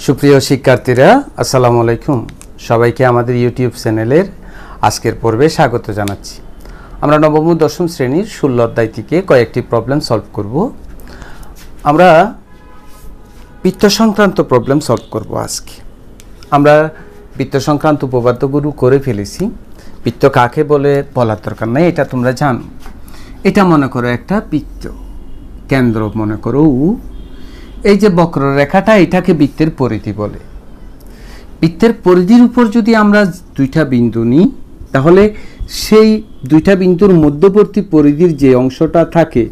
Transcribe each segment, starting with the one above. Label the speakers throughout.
Speaker 1: সুপ্রিয় শিক্ষার্থীরা আসসালামু আলাইকুম। সবাইকে আমাদের ইউটিউব চ্যানেলের আজকের পর্বে স্বাগত জানাচ্ছি। আমরা নবম ও দশম শ্রেণীর ১৬ অধ্যায় থেকে কয়েকটি প্রবলেম সলভ করব। আমরা বৃত্ত সংক্রান্ত প্রবলেম সলভ করব আজকে। আমরা বৃত্ত সংক্রান্ত উপপাদ্যগুলো করে ফেলেছি। বৃত্ত কাকে বলে বলার দরকার নাই, এটা তোমরা জানো। এটা মনে করো একটা বৃত্ত, কেন্দ্র মনে করো উ। এই যে বক্ররেখাটা, এটাকে বৃত্তের পরিধি বলে। বৃত্তের পরিধির উপর যদি আমরা দুইটা বিন্দু নিই, তাহলে সেই দুইটা বিন্দুর মধ্যবর্তী পরিধির যে অংশটা থাকে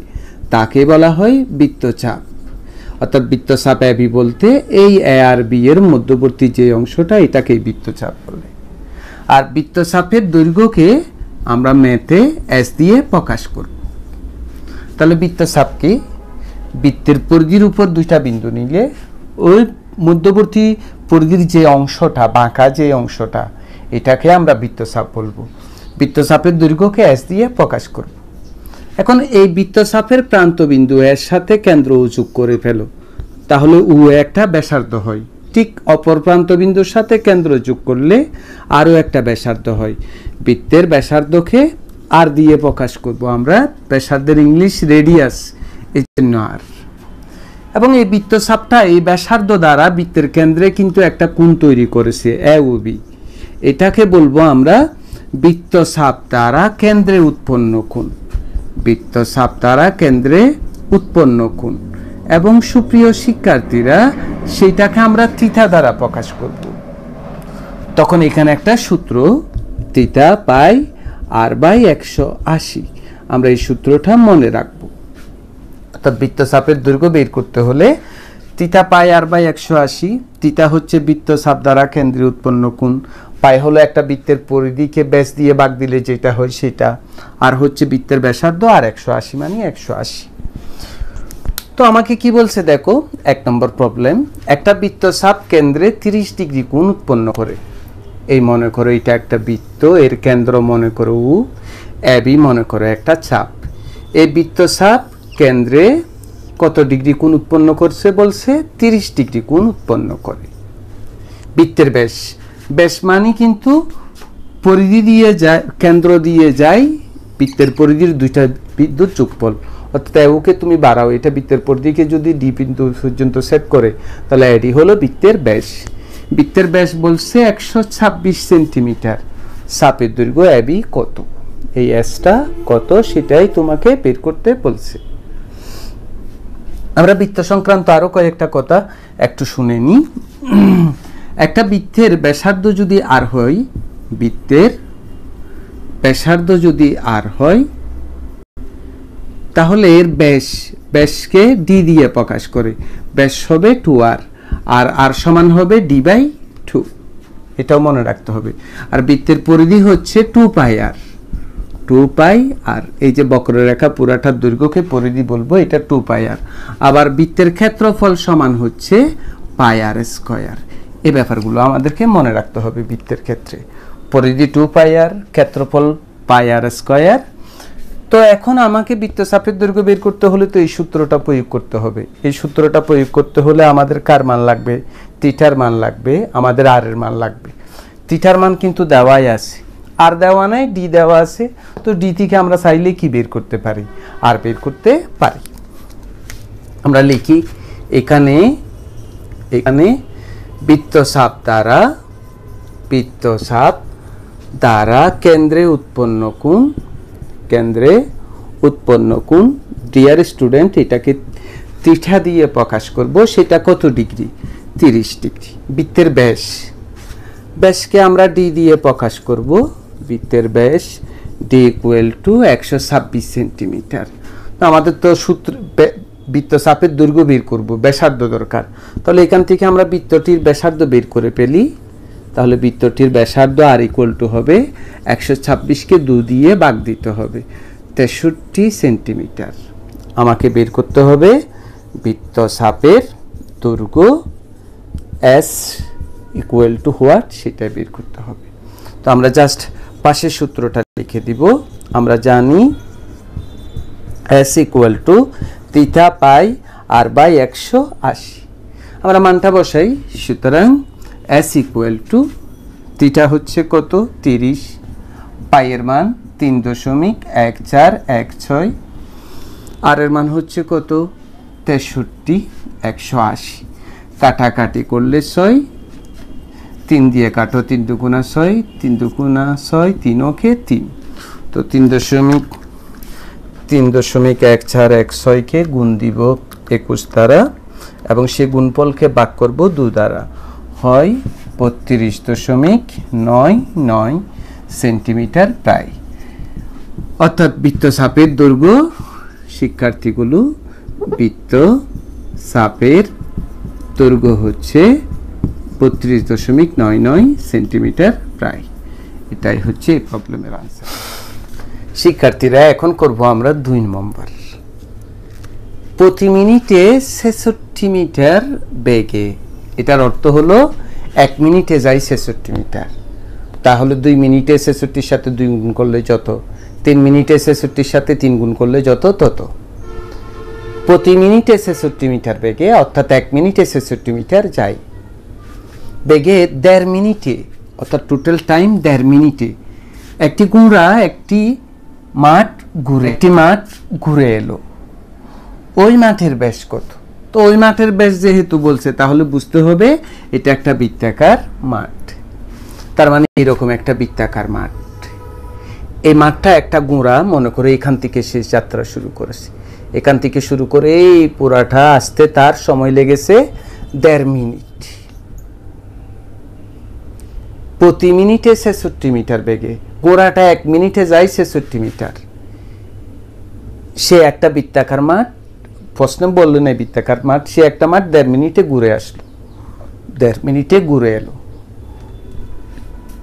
Speaker 1: তাকে বলা হয় বৃত্তচাপ। অর্থাৎ বৃত্তচাপ এবি বলতে এই এ আর বি এর মধ্যবর্তী যে অংশটা, এটাকেই বৃত্তচাপ বলে। আর বৃত্তচাপের দৈর্ঘ্যকে আমরা ম্যাথে এস দিয়ে প্রকাশ করব। তাহলে বৃত্তচাপ কি? বৃত্তের পরিধির উপর দুইটা বিন্দু নিলে ওই মধ্যবর্তী পরিধির যে অংশটা, বাঁকা যে অংশটা, এটাকে আমরা বৃত্তচাপ বলবো। বৃত্তচাপের দৈর্ঘ্যকে এস দিয়ে প্রকাশ করব। এখন এই বৃত্তচাপের প্রান্ত বিন্দু এর সাথে কেন্দ্র ও যোগ করে ফেলো, তাহলে উ একটা ব্যাসার্ধ হয়। ঠিক অপর প্রান্ত বিন্দুর সাথে কেন্দ্র যোগ করলে আরও একটা ব্যাসার্ধ হয়। বৃত্তের ব্যাসার্ধকে আর দিয়ে প্রকাশ করব আমরা। ব্যাসার্ধের ইংলিশ রেডিয়াস, এই জন্য আর। এবং এই বৃত্তচাপটা এই ব্যাসার্ধ দ্বারা বৃত্তের কেন্দ্রে কিন্তু একটা কোণ তৈরি করেছে, এ ও বি। এটাকে বলবো আমরা বৃত্তচাপ দ্বারা কেন্দ্রে উৎপন্ন কোণ। বৃত্তচাপ দ্বারা কেন্দ্রে উৎপন্ন কোণ। এবং সুপ্রিয় শিক্ষার্থীরা, সেটাকে আমরা থিটা দ্বারা প্রকাশ করব। তখন এখানে একটা সূত্র, থিটা পাই আর বাই 180। আমরা এই সূত্রটা মনে রাখবো। অর্থাৎ বৃত্তচাপের দৈর্ঘ্য বের করতে হলে থিটা পাই আর বাই 180। থিটা হচ্ছে বৃত্তচাপ দ্বারা কেন্দ্রে উৎপন্ন কোণ, পাই হলো একটা বৃত্তের পরিধিকে ব্যাস দিয়ে ভাগ দিলে যেটা হয় সেটা, আর হচ্ছে বৃত্তের ব্যাসার্ধ, আর 180 মানে 180। তো আমাকে কি বলছে দেখো, 1 নম্বর প্রবলেম। একটা বৃত্তচাপ কেন্দ্রে 30 ডিগ্রি কোণ উৎপন্ন করে। এই মনে করো এটা একটা বৃত্ত, এর কেন্দ্র মনে করো উ, এবি মনে করো একটা চাপ। এই বৃত্তচাপ কেন্দ্রে কত ডিগ্রি কোণ উৎপন্ন করছে বলছে? 30 ডিগ্রি কোণ উৎপন্ন করে। বৃত্তের ব্যাস, ব্যাস মানে কিন্তু পরিধি দিয়ে যায়, কেন্দ্র দিয়ে যায় বৃত্তের পরিধির দুইটা বিন্দুর যোগফল। অর্থাৎ ওকে তুমি বাড়াও, এটা বৃত্তের পরিধিকে যদি ডি বিন্দু পর্যন্ত সেট করে, তাহলে এটি হলো বৃত্তের ব্যাস। বৃত্তের ব্যাস বলছে 126 সেন্টিমিটার। চাপের দৈর্ঘ্য এবি কত, এই এসটা কত সেটাই তোমাকে বের করতে বলছে। আমরা বৃত্ত সংক্রান্ত আরো কয়েকটা কথা একটু শুনে নিই। একটা বৃত্তের ব্যাসার্ধ যদি আর হয়, বৃত্তের ব্যাসার্ধ যদি আর হয়, তাহলে এর ব্যাস, ব্যাসকে ডি দিয়ে প্রকাশ করে। ব্যাস হবে 2r, আর আর সমান হবে ডি বাই 2। এটাও মনে রাখতে হবে। আর বৃত্তের পরিধি হচ্ছে 2 পাই আর। 2 পাই আর, এই যে বক্ররেখা পুরাটার দৈর্ঘ্যকে পরিধি বলবো, এটা 2 পাই আর। আবার বৃত্তের ক্ষেত্রফল সমান হচ্ছে পাই আর স্কয়ার। এই ব্যাপারগুলো আমাদেরকে মনে রাখতে হবে বৃত্তের ক্ষেত্রে। পরিধি 2 পাই আর, ক্ষেত্রফল পাই আর স্কয়ার। তো এখন আমাকে বৃত্তচাপের দৈর্ঘ্য বের করতে হলে তো এই সূত্রটা প্রয়োগ করতে হবে। এই সূত্রটা প্রয়োগ করতে হলে আমাদের কার মান লাগবে? থিটার মান লাগবে, আমাদের আর এর মান লাগবে। থিটার মান কিন্তু দেওয়াই আছে, আর দেওয়া নাই, ডি দেওয়া আছে। তো ডি থেকে আমরা চাইলে কি বের করতে পারি? আর বের করতে পারি। আমরা লিখি এখানে, এখানে বৃত্তচাপ দ্বারা কেন্দ্রে উৎপন্ন কোণ, কেন্দ্রে উৎপন্ন কোণ, ডিয়ার স্টুডেন্ট, এটাকে থিটা দিয়ে প্রকাশ করব। সেটা কত ডিগ্রি? 30 ডিগ্রি। বৃত্তের ব্যাস, ব্যাসকে আমরা ডি দিয়ে প্রকাশ করব। বৃত্তের ব্যাস ডি ইকুয়াল টু 126 সেন্টিমিটার। তো আমাদের তো সূত্র, বৃত্তচাপের দৈর্ঘ্য বের করব, ব্যাসার্ধ দরকার। তাহলে এখান থেকে আমরা বৃত্তটির ব্যাসার্ধ বের করে ফেলি। তাহলে বৃত্তটির ব্যাসার্ধ আর ইকুয়াল টু হবে 126কে 2 দিয়ে ভাগ দিতে হবে, 63 সেন্টিমিটার। আমাকে বের করতে হবে বৃত্তচাপের দৈর্ঘ্য এস ইকুয়াল টু হোয়াট, সেটা বের করতে হবে। তো আমরা জাস্ট পাশের সূত্রটা লিখে দিব। আমরা জানি S equal to theta pi R by 180। আমরা মানটা বসাই। সুতরাং s ইকুয়াল টু থিটা হচ্ছে কত 30, পাইয়ের মান 3.1416, আর এর মান হচ্ছে কত 63, 180। কাটাকাটি করলে 6, 3 দিয়ে কাটো, 3 দুগুণা 6, 3 দুগুণা 6, 3 ওকে 3। তো 3.1416 কে গুণ দিব 21 দ্বারা এবং সেই গুণফলকে ভাগ করব 2 দ্বারা, হয় 32.99 সেন্টিমিটার প্রায়। অর্থাৎ বৃত্ত চাপের দৈর্ঘ্য, শিক্ষার্থীগুলো, বৃত্ত চাপের দৈর্ঘ্য হচ্ছে 32.99 সেন্টিমিটার প্রায়। এটাই হচ্ছে এই প্রবলেমের আনসার। শিক্ষার্থীরা এখন করব আমরা 2 নম্বর। প্রতি মিনিটে 66 মিটার বেগে, এটার অর্থ হলো 1 মিনিটে যায় 66 মিটার, তাহলে 2 মিনিটে 66 সাথে 2 গুণ করলে যত, 3 মিনিটে 66 সাথে 3 গুণ করলে যত তত। প্রতি মিনিটে 66 মিটার বেগে, অর্থাৎ 1 মিনিটে 66 মিটার যায়। বেগে 1.5 মিনিটে, অর্থাৎ টোটাল টাইম 1.5 মিনিটে একটি ঘোড়া একটি মাঠ ঘুরে এলো। ওই মাঠের ব্যাস কত? তো ওই মাঠের ব্যাস যেহেতু বলছে, তাহলে বুঝতে হবে এটা একটা বৃত্তাকার মাঠ। তার মানে এরকম একটা বৃত্তাকার মাঠ। এই মাঠটা একটা ঘোড়া, মনে করে এখান থেকে সে যাত্রা শুরু করেছে, এখান থেকে শুরু করে এই পুরাটা আসতে তার সময় লেগেছে 1.5 মিনিট। প্রতি মিনিটে 66 মিটার বেগে ঘোড়াটা 1 মিনিটে যায় 66 মিটার। সে একটা বৃত্তাকার মাঠ, প্রশ্ন বললো না বৃত্তাকার মাঠ, সে একটা মাঠ 1.5 মিনিটে ঘুরে আসলো, 1.5 মিনিটে ঘুরে এলো।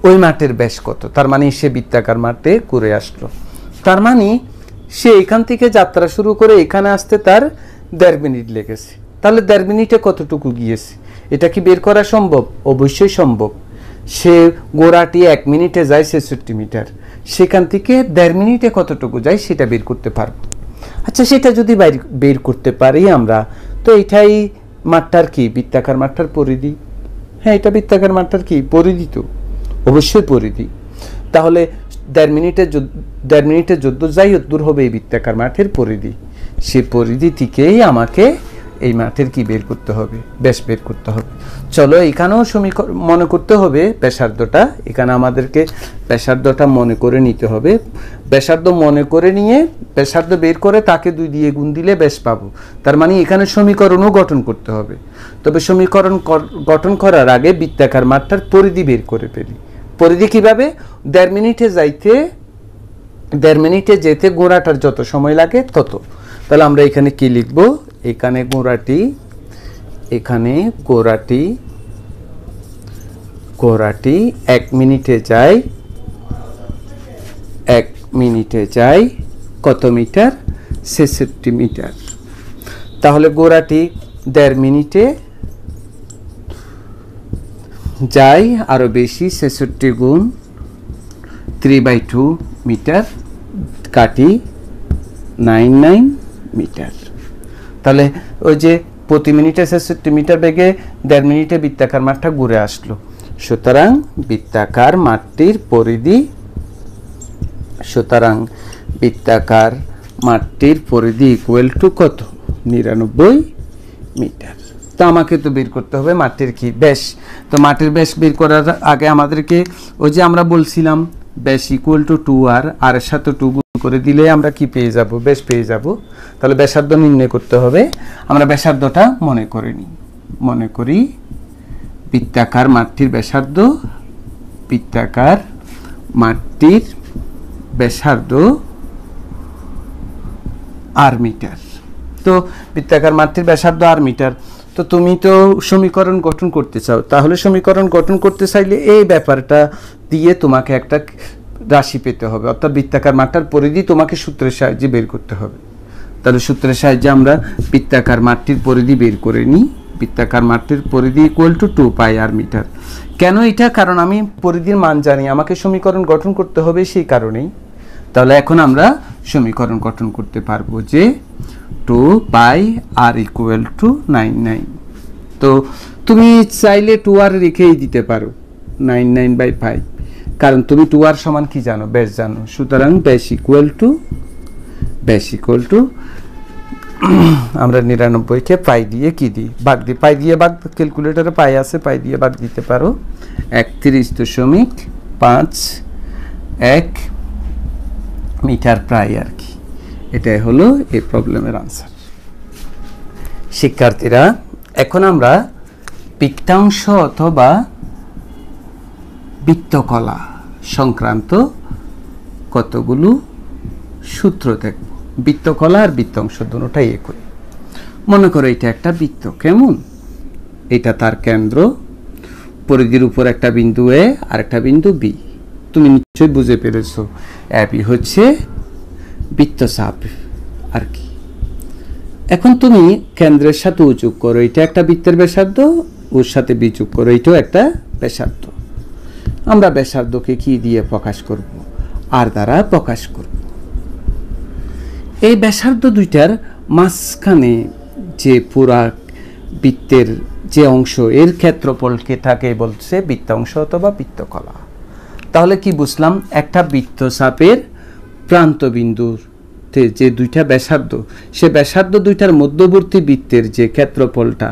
Speaker 1: ওই মাঠের ব্যাস কত? তার মানে সে বৃত্তাকার মাঠে ঘুরে আসলো। তার মানে সে এখান থেকে যাত্রা শুরু করে এখানে আসতে তার 1.5 মিনিট লেগেছে। তাহলে 1.5 মিনিটে কতটুকু গিয়েছে, এটা কি বের করা সম্ভব? অবশ্যই সম্ভব। সে ঘোড়াটি 1 মিনিটে যায় 66 মিটার, সেখান থেকে 1.5 মিনিটে কতটুকু যায় সেটা বের করতে পারবো। আচ্ছা, সেটা যদি বের করতে পারি আমরা, তো এটাই মাঠটার কি, বৃত্তাকার মাঠটার পরিধি। হ্যাঁ, এটা বৃত্তাকার মাঠটার কি পরিধি, তো অবশ্যই পরিধি। তাহলে 1.5 মিনিটে যত যাই দূর হবে এই বৃত্তাকার মাঠের পরিধি। সেই পরিধি থেকেই আমাকে এই মাঠের কি বের করতে হবে, ব্যাস বের করতে হবে। চলো, এখানেও সমীকরণ মনে করতে হবে ব্যাসার্ধটা। এখানে আমাদেরকে ব্যাসার্ধটা মনে করে নিতে হবে। ব্যাসার্ধ মনে করে নিয়ে ব্যাসার্ধ বের করে তাকে 2 দিয়ে গুণ দিলে ব্যাস পাবো। তার মানে এখানে সমীকরণও গঠন করতে হবে। তবে সমীকরণ গঠন করার আগে বৃত্তাকার মাঠটার পরিধি বের করে ফেলি। পরিধি কিভাবে? 1.5 মিনিটে যেতে ঘোড়াটার যত সময় লাগে তত। তাহলে আমরা এখানে কি লিখব? এখানে ঘোড়াটি 1 মিনিটে যায়, 1 মিনিটে যায় কত মিটার? 66 মিটার। তাহলে ঘোড়াটি 1.5 মিনিটে যায় আরো বেশি, 66 গুণ 3/2 মিটার, কাটি 99 মিটার। তাহলে ওই যে প্রতি মিনিটে 66 মিটার বেগে 1.5 মিনিটে বৃত্তাকার মাঠটা ঘুরে আসলো। সুতরাং বৃত্তাকার মাঠটির পরিধি, ইকুয়াল টু কত? 99 মিটার। তো আমাকে তো বের করতে হবে মাঠের কি ব্যাস। তো মাঠের ব্যাস বের করার আগে আমাদেরকে ওই যে আমরা বলছিলাম ব্যাস ইকুয়াল টু 2r, আর এর সাথে 2 গুণ করে দিলে আমরা কি পেয়ে যাব? ব্যাস পেয়ে যাব। তাহলে ব্যাসার্ধ নির্ণয় করতে হবে। আমরা ব্যাসার্ধটা মনে করি বৃত্তাকার মাঠটির ব্যাসার্ধ, r মিটার। তো বৃত্তাকার মাঠটির ব্যাসার্ধ r মিটার। তো তুমি তো সমীকরণ গঠন করতে চাও, তাহলে সমীকরণ গঠন করতে চাইলে এই ব্যাপারটা দিয়ে তোমাকে একটা রাশি পেতে হবে, অর্থাৎ বৃত্তাকার মাঠটার পরিধি তোমাকে সূত্রের সাহায্যে বের করতে হবে। তাহলে সূত্রের সাহায্যে আমরা বৃত্তাকার মাঠটির পরিধি বের করে নিই। বৃত্তাকার মাঠটির পরিধি ইকুয়াল টু 2πr মিটার। কেন এটা? কারণ আমি পরিধির মান জানি, আমাকে সমীকরণ গঠন করতে হবে সেই কারণেই। তাহলে এখন আমরা সমীকরণ গঠন করতে পারবো যে 2πr ইকুয়াল টু 99। তো তুমি চাইলে 2r রেখেই দিতে পারো 99/5, কারণ তুমি 2r সমান কি জানো, ব্যাস জানো। সুতরাং ব্যাস ইকুয়াল টু আমরা 99 কে পাই দিয়ে কি দিই, ভাগ দিই। পাই দিয়ে ভাগ, ক্যালকুলেটরে পাই আছে, পাই দিয়ে ভাগ দিতে পারো 31.51 মিটার প্রায় আর কি। এটাই হলো এই প্রবলেমের আনসার। শিক্ষার্থীরা, এখন আমরা বৃত্তাংশ অথবা বৃত্তকলা সংক্রান্ত কতগুলো সূত্র দেখব। বৃত্তকলা আর বৃত্তাংশ দুটোটাই একই। মনে করো এটা একটা বৃত্ত, কেমন, এটা তার কেন্দ্র, পরিধির উপর একটা বিন্দু এ আর একটা বিন্দু বি। তুমি নিশ্চয়ই বুঝে পেরেছো, বি হচ্ছে বৃত্তচাপ আর কি। এখন তুমি কেন্দ্রের সাথে ও যোগ করো, এটা একটা বৃত্তের ব্যাসার্ধ, ওর সাথে বি যোগ করো, এটাও একটা ব্যাসার্ধ। আমরা ব্যাসার্ধকে কি দিয়ে প্রকাশ করব, আর দ্বারা প্রকাশ করব। এই ব্যাসার্ধ দুইটার মাঝখানে যে পুরা বৃত্তের যে অংশ, এর ক্ষেত্রফলকে থাকে বলছে বৃত্তাংশ অথবা বৃত্তকলা। তাহলে কি বুঝলাম, একটা বৃত্তচাপের প্রান্তবিন্দুতে যে দুইটা ব্যাসার্ধ, সে ব্যাসার্ধ দুইটার মধ্যবর্তী বৃত্তের যে ক্ষেত্রফলটা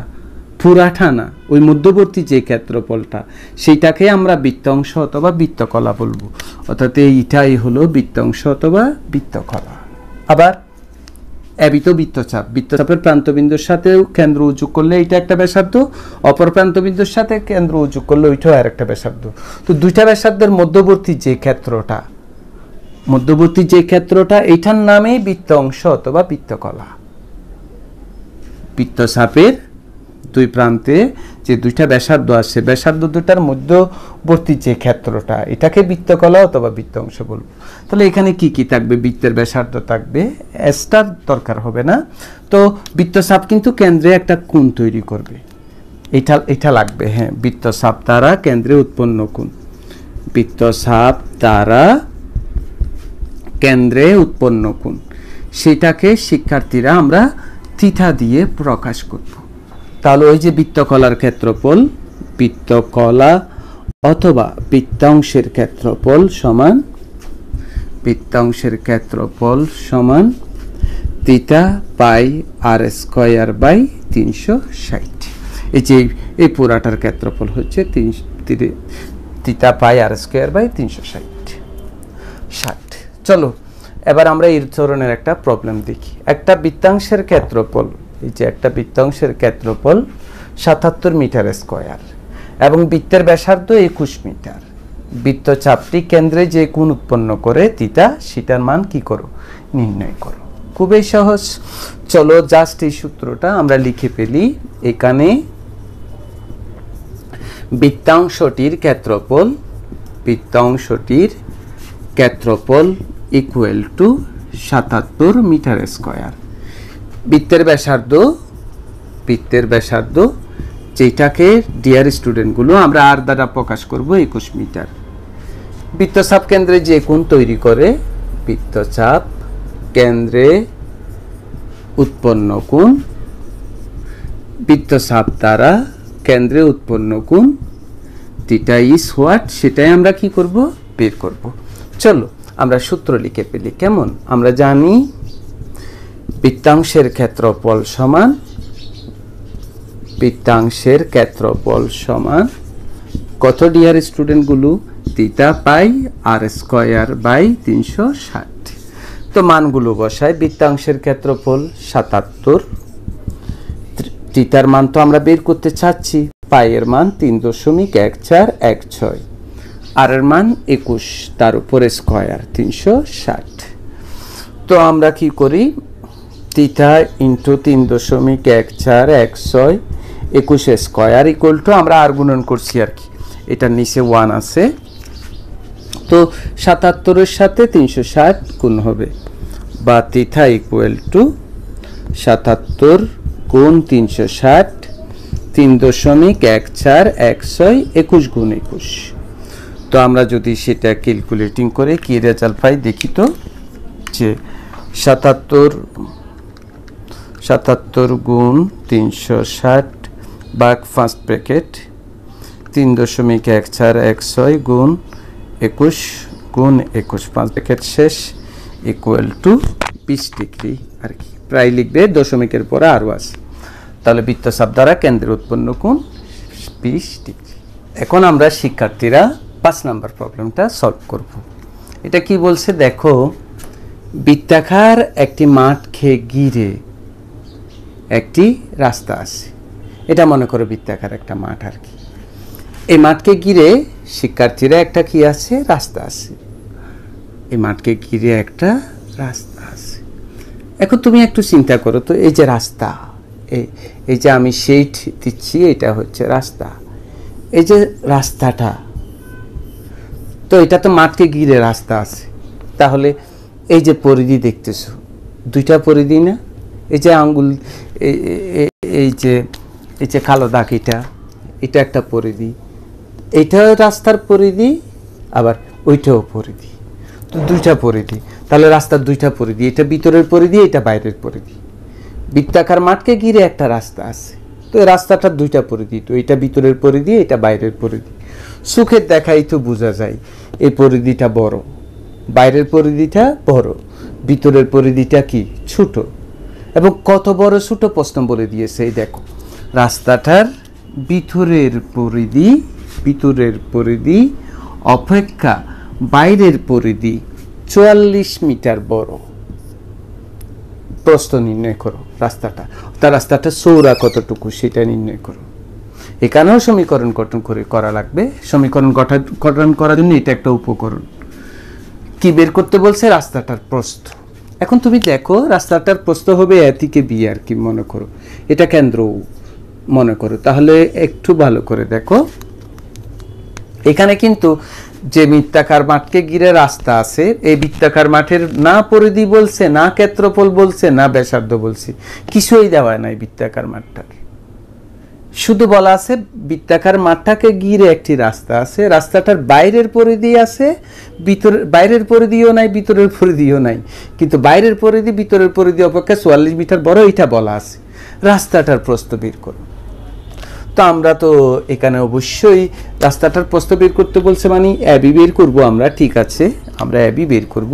Speaker 1: পুরাটা না, ওই মধ্যবর্তী যে ক্ষেত্রফলটা, সেইটাকে আমরা বৃত্তাংশ অথবা বৃত্তকলা বলবো। অর্থাৎ এইটাই হলো বৃত্তাংশ অথবা বৃত্তকলা। আবার এবি তো বৃত্তচাপ, বৃত্তচাপের প্রান্তবিন্দুর সাথে কেন্দ্র ও যোগ করলে এটা একটা ব্যাসার্ধ, অপর প্রান্তবিন্দুর সাথে কেন্দ্র ও যোগ করলে ওইটাও আর একটা ব্যাসার্ধ। তো দুইটা ব্যাসার্ধের মধ্যবর্তী যে ক্ষেত্রটা এইটার নামে বৃত্তাংশ অথবা বৃত্তকলা। বৃত্তচাপের দুই প্রান্তে যে দুইটা ব্যাসার্ধ আছে, ব্যাসার্ধ দুইটার মধ্যবর্তী যে ক্ষেত্রটা, এটাকে বৃত্তকলা অথবা বৃত্তাংশ বলবো। তাহলে এখানে কি কি থাকবে, বৃত্তের ব্যাসার্ধ থাকবে, এসটার দরকার হবে না। তো বৃত্তচাপ কিন্তু কেন্দ্রে একটা কোণ তৈরি করবে, এটা লাগবে। হ্যাঁ, বৃত্তচাপ দ্বারা কেন্দ্রে উৎপন্ন কোণ, বৃত্তচাপ দ্বারা কেন্দ্রে উৎপন্ন কোণ, সেটাকে শিক্ষার্থীরা আমরা থিটা দিয়ে প্রকাশ করব। তাহলে ওই যে বৃত্তকলার ক্ষেত্রফল, বৃত্তকলা অথবা বৃত্তাংশের ক্ষেত্রফল সমান theta pi R square by 360। এই যে এই পুরাটার ক্ষেত্রফল হচ্ছে theta pi R square by 360। চলো এবার আমরা এই ধরনের একটা প্রবলেম দেখি। একটা বৃত্তাংশের ক্ষেত্রফল, এই যে একটা বৃত্তাংশের ক্ষেত্রফল 77 মিটার স্কয়ার এবং বৃত্তের ব্যাসার্ধ 21 মিটার। বৃত্তচাপটি কেন্দ্রে যে কোণ উৎপন্ন করে থিটা, সেটার মান কি করো, নির্ণয় করো। খুবই সহজ। চলো জাস্ট এই সূত্রটা আমরা লিখে ফেলি। এখানে বৃত্তাংশটির ক্ষেত্রফল ইকুয়াল টু 77 মিটার স্কয়ার। বৃত্তের ব্যাসার্ধ যেটাকে ডিয়ার স্টুডেন্টগুলো আমরা আর দ্বারা প্রকাশ করব 21 মিটার। বৃত্তচাপ কেন্দ্রে যে কোণ তৈরি করে, বৃত্তচাপ কেন্দ্রে উৎপন্ন কোণ, বৃত্তচাপ দ্বারা কেন্দ্রে উৎপন্ন কোণ থিটা ইজ হোয়াট, সেটাই আমরা কি করব, বের করব। চলো আমরা সূত্র লিখে ফেলি। কেমন, আমরা জানি বৃত্তাংশের ক্ষেত্রফল সমান কত ডিয়ার স্টুডেন্টগুলো, theta pi R square by 360। তো মানগুলো বসাই। বৃত্তাংশের ক্ষেত্রফল 77, থিটার মান তো আমরা বের করতে চাচ্ছি, পাই এর মান 3.1416, আর এর মান 21, তার উপরে স্কয়ার 360। তো আমরা কি করি, theta into 3.1416 21 square equal to, আমরা আর গুণন করছি আর কি, এটার নিচে 1 আছে। তো 77-এর সাথে 360 গুণ হবে, বা থিটা ইকুয়াল টু 77 গুণ 360, 3.1416 21 গুণ 21। তো আমরা যদি সেটা ক্যালকুলেটিং করে কি রেজাল্ট পাই দেখি তো, যে 77 গুণ 360 ভাগ ফার্স্ট ব্র্যাকেট 3.1416 গুণ 21 গুণ 21 5 ব্র্যাকেট শেষ ইকুয়াল টু 20 ডিগ্রি আর কি, প্রায় লিখবে দশমিকের পরে আরও আছে। তাহলে বৃত্তচাপ দ্বারা কেন্দ্রে উৎপন্ন কোণ 20 ডিগ্রি। এখন আমরা শিক্ষার্থীরা 5 নাম্বার প্রবলেমটা সলভ করব। এটা কি বলছে দেখো, বৃত্তাকার একটি মাঠকে ঘিরে একটি রাস্তা আছে। এটা মনে করো বৃত্তাকার একটা মাঠ আর কি। এই মাঠকে ঘিরে শিক্ষার্থীরা একটা কি আছে, রাস্তা আছে। এই মাঠকে ঘিরে একটা রাস্তা আছে। এখন তুমি একটু চিন্তা করো তো, এই যে রাস্তা, এই যে আমি শেড দিচ্ছি, এটা হচ্ছে রাস্তা। এই যে রাস্তাটা, তো এটা তো মাঠকে ঘিরে রাস্তা আছে। তাহলে এই যে পরিধি দেখতেছো, দুইটা পরিধি না? এই যে আঙ্গুল, এই যে কালো দাগ, এটা একটা পরিধি, এইটাও রাস্তার পরিধি, আবার ওইটাও পরিধি, তো দুইটা পরিধি। তাহলে রাস্তার দুইটা পরিধি, এটা ভিতরের পরিধি, এটা বাইরের পরিধি। বৃত্তাকার মাঠকে ঘিরে একটা রাস্তা আছে, তো এই রাস্তাটার দুইটা পরিধি, তো এটা ভিতরের পরিধি, এটা বাইরের পরিধি। চোখের দেখাই তো বোঝা যায় এই পরিধিটা বড়, বাইরের পরিধিটা বড়, ভিতরের পরিধিটা কি ছোট। এবং কত বড় ছোট প্রশ্ন বলে দিয়েছে। এই দেখো, রাস্তাটার ভিতরের পরিধি অপেক্ষা বাইরের পরিধি 44 মিটার বড়। প্রস্থ নির্ণয় করো রাস্তাটা, তার রাস্তাটা চৌড়া কতটুকু সেটা নির্ণয় করো। এখানেও সমীকরণ গঠন করা লাগবে। সমীকরণ গঠন করার জন্য এটা একটা উপকরণ। কি বের করতে বলছে? রাস্তাটার প্রস্থ। এখন তুমি দেখো, রাস্তাটার প্রস্থ হবে এ থেকে বি আর কি, মনে করো এটা কেন্দ্র মনে করো। তাহলে একটু ভালো করে দেখো, এখানে কিন্তু যে বৃত্তাকার মাঠকে ঘিরে রাস্তা আছে, এই বৃত্তাকার মাঠের না পরিধি বলছে, না ক্ষেত্রফল বলছে, না ব্যাসার্ধ বলছে, কিছুই দেওয়া নাই বৃত্তাকার মাঠটার। শুধু বলা আছে বৃত্তাকার মাঠটাকে ঘিরে একটি রাস্তা আছে, রাস্তাটার বাইরের পরিধি আছে, বাইরের পরিধিও নাই, ভিতরের পরিধিও নাই, কিন্তু বাইরের পরিধি ভিতরের পরিধি অপেক্ষা 44 মিটার বড়, এটা বলা আছে। রাস্তাটার প্রস্থ বের করো। তো আমরা তো এখানে অবশ্যই রাস্তাটার প্রস্থ বের করতে বলছে, মানে এবি বের করব আমরা, ঠিক আছে, আমরা এবি বের করব।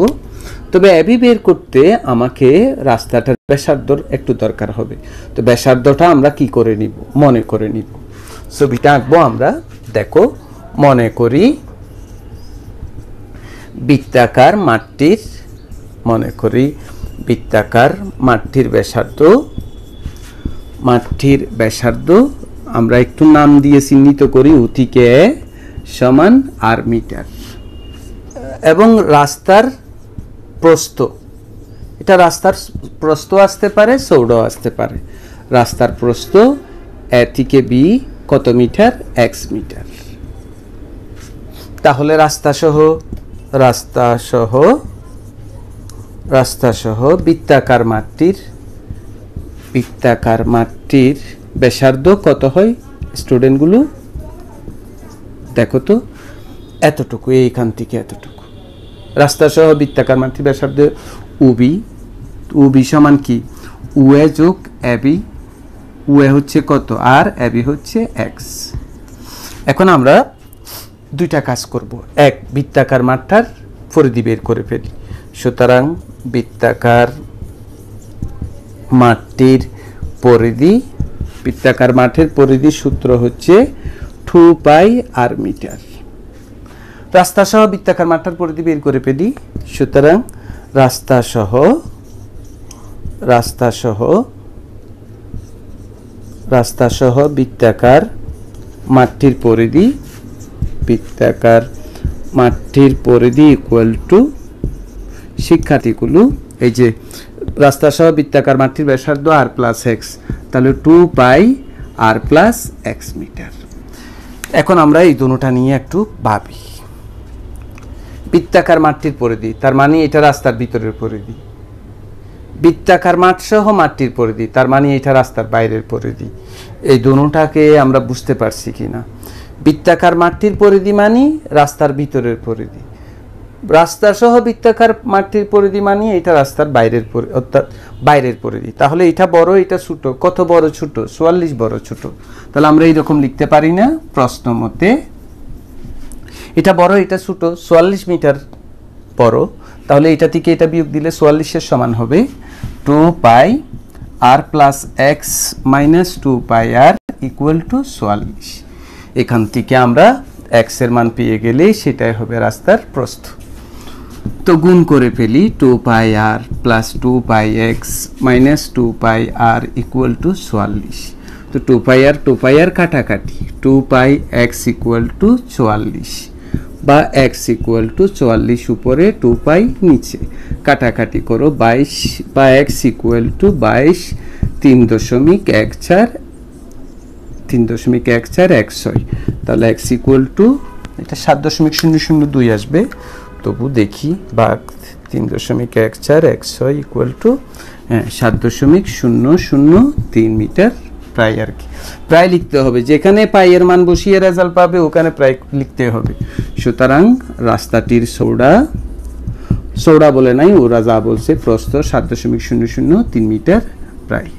Speaker 1: তবে এবি বের করতে আমাকে রাস্তাটার ব্যাসার্ধর একটু দরকার হবে। তো ব্যাসার্ধটা আমরা কি করে নিব? মনে করে নিব। ছবিটা আঁকবো আমরা। দেখো, মনে করি বৃত্তাকার মাঠটির ব্যাসার্ধ আমরা একটু নাম দিয়ে চিহ্নিত করি, অতিকে সমান আর মিটার। এবং রাস্তার প্রস্থ, এটা রাস্তার প্রস্থ আসতে পারে, চৌড়াও আসতে পারে। রাস্তার প্রস্থ এ থেকে বি কত মিটার? X metre. তাহলে রাস্তা সহ বৃত্তাকার মাঠটির ব্যাসার্ধ কত হয় স্টুডেন্টগুলো? দেখো তো, এতটুকু, এইখান থেকে এতটুকু। রাস্তা সহ বৃত্তাকার মাঠটির ব্যাসার্ধ উবি সমান কি? উএ যোগ এবি। উএ হচ্ছে কত? আর এবি হচ্ছে এক্স। এখন আমরা দুইটা কাজ করব। এক, বৃত্তাকার মাঠটার পরিধি বের করে ফেলি। সুতরাং বৃত্তাকার মাঠের পরিধি সূত্র হচ্ছে 2 পাই আর মিটার। রাস্তা সহ বৃত্তাকার মাঠটার পরিধি বের করে ফেলি। সুতরাং রাস্তা সহ বৃত্তাকার মাঠটির পরিধি ইকুয়াল টু, শিক্ষার্থীগুলো এই যে রাস্তা সহ বৃত্তাকার মাঠটির ব্যাসার্ধ আর প্লাস এক্স, তাহলে 2 পাই আর প্লাস এক্স মিটার। এখন আমরা এই দুটোটা নিয়ে একটু ভাবি। বৃত্তাকার মাঠটির পরিধি, তার মানে এটা রাস্তার ভিতরের পরিধি। বৃত্তাকার মাঠ সহ মাঠটির পরিধি, তার মানে এটা রাস্তার বাইরের পরিধি। এই দুটোটাকে আমরা বুঝতে পারছি কিনা? বৃত্তাকার মাঠটির পরিধি মানে রাস্তার ভিতরের পরিধি, রাস্তা সহ বৃত্তাকার মাঠটির পরিধি মানে এটা রাস্তার বাইরের অর্থাৎ বাইরের পরিধি। তাহলে এটা বড় এটা ছোট, কত বড় ছোট? 44 বড় ছোট। তাহলে আমরা এইরকম লিখতে পারি না প্রশ্ন মতে এটা বড় এটা ছোট, 44 মিটার বড়, তাহলে এটা থেকে এটা বিয়োগ দিলে 44 এর সমান হবে 2 পাই r plus x minus 2 pi r equal to 44। এখান থেকে আমরা এক্স এর মান পেয়ে গেলে সেটাই হবে রাস্তার প্রস্থ। তো গুণ করে ফেলি 2 পাই r plus 2 pi x minus 2 pi r equal to 44। তো 2 পাই r কাটাকাটি, 2 পাই এক্স ইকুয়াল টু 44 বা এক্স ইকুয়াল টু 44 উপরে 2 পাই নিচে কাটাকাটি করো 22 বা এক্স ইকুয়াল টু 22 3.14 তাহলে এক্স ইকুয়াল টু এটা 7.002 আসবে, তবু দেখি বা 3.14 ইকুয়াল টু 7.003 মিটার প্রায় আর কি। প্রায় লিখতে হবে, যেখানে পাইয়ের মান বসিয়ে রেজাল্ট পাবে ওখানে প্রায় লিখতে হবে। সুতরাং রাস্তাটির চৌড়া বলে নাই, ওরা যা বলছে প্রস্থ 7.003 মিটার প্রায়।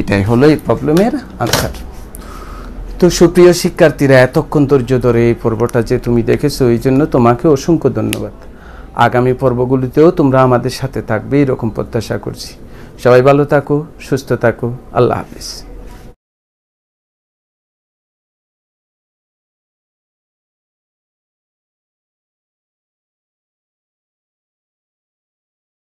Speaker 1: এটাই হলো এই প্রবলেমের আনসার। তো সুপ্রিয় শিক্ষার্থীরা, এতক্ষণ ধৈর্য ধরে এই পর্বটা যে তুমি দেখেছো এই জন্য তোমাকে অসংখ্য ধন্যবাদ। আগামী পর্বগুলিতেও তোমরা আমাদের সাথে থাকবে এরকম প্রত্যাশা করছি। সবাই ভালো থাকো, সুস্থ থাকো, আল্লাহ হাফেজ।